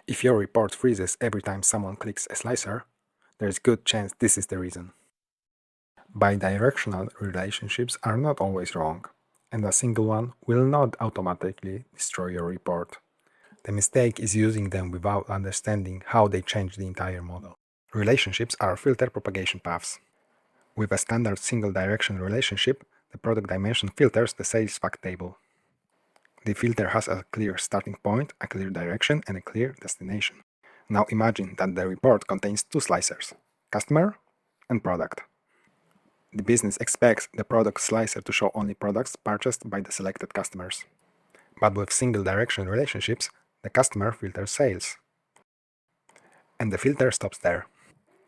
If your report freezes every time someone clicks a slicer, there's a good chance this is the reason. Bidirectional relationships are not always wrong, and a single one will not automatically destroy your report. The mistake is using them without understanding how they change the entire model. Relationships are filter propagation paths. With a standard single-direction relationship, the product dimension filters the sales fact table. The filter has a clear starting point, a clear direction, and a clear destination. Now imagine that the report contains two slicers, customer and product. The business expects the product slicer to show only products purchased by the selected customers. But with single-direction relationships, the customer filters sales. And the filter stops there.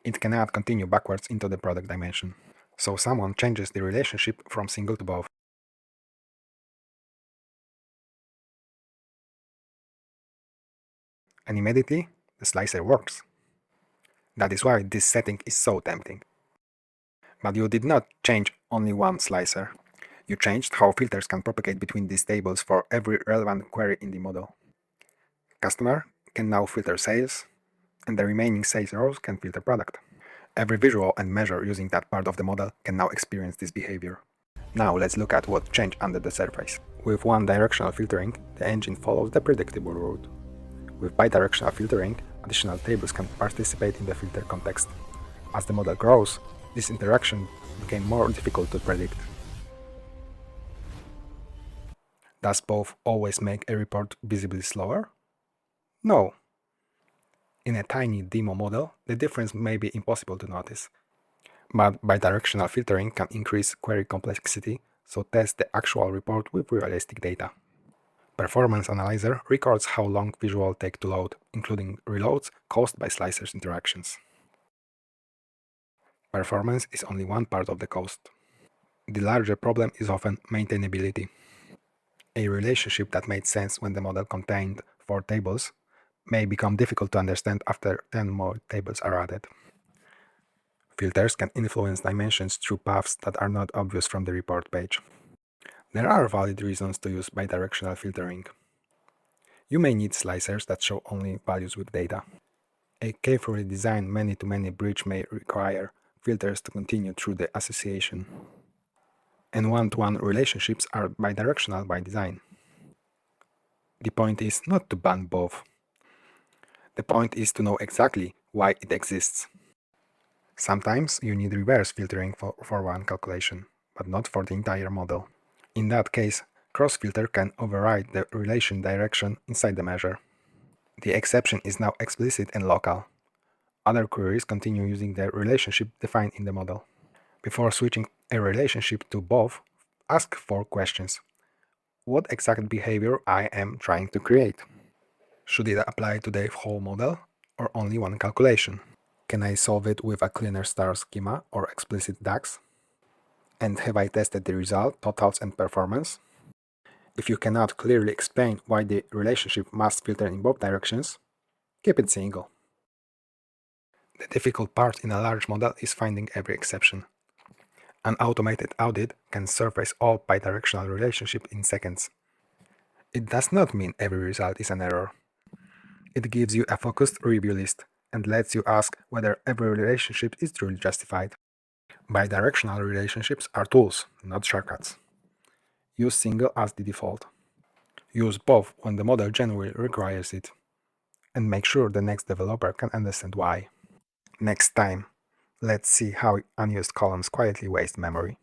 It cannot continue backwards into the product dimension. So someone changes the relationship from single to both. And immediately, the slicer works. That is why this setting is so tempting. But you did not change only one slicer. You changed how filters can propagate between these tables for every relevant query in the model. Customer can now filter sales, and the remaining sales rows can filter product. Every visual and measure using that part of the model can now experience this behavior. Now let's look at what changed under the surface. With one directional filtering, the engine follows the predictable route. With bidirectional filtering, additional tables can participate in the filter context. As the model grows, this interaction became more difficult to predict. Does both always make a report visibly slower? No. In a tiny demo model, the difference may be impossible to notice. But bidirectional filtering can increase query complexity, so test the actual report with realistic data. Performance Analyzer records how long visuals take to load, including reloads caused by slicers interactions. Performance is only one part of the cost. The larger problem is often maintainability. A relationship that made sense when the model contained 4 tables may become difficult to understand after 10 more tables are added. Filters can influence dimensions through paths that are not obvious from the report page. There are valid reasons to use bidirectional filtering. You may need slicers that show only values with data. A carefully designed many-to-many bridge may require filters to continue through the association. And one-to-one relationships are bidirectional by design. The point is not to ban both. The point is to know exactly why it exists. Sometimes you need reverse filtering for one calculation, but not for the entire model. In that case, cross-filter can override the relation direction inside the measure. The exception is now explicit and local. Other queries continue using the relationship defined in the model. Before switching a relationship to both, ask 4 questions. What exact behavior I am trying to create? Should it apply to the whole model or only one calculation? Can I solve it with a cleaner star schema or explicit DAX? And have I tested the result, totals, and performance? If you cannot clearly explain why the relationship must filter in both directions, keep it single. The difficult part in a large model is finding every exception. An automated audit can surface all bidirectional relationships in seconds. It does not mean every result is an error. It gives you a focused review list and lets you ask whether every relationship is truly justified. Bidirectional relationships are tools, not shortcuts. Use single as the default. Use both when the model genuinely requires it. And make sure the next developer can understand why. Next time, let's see how unused columns quietly waste memory.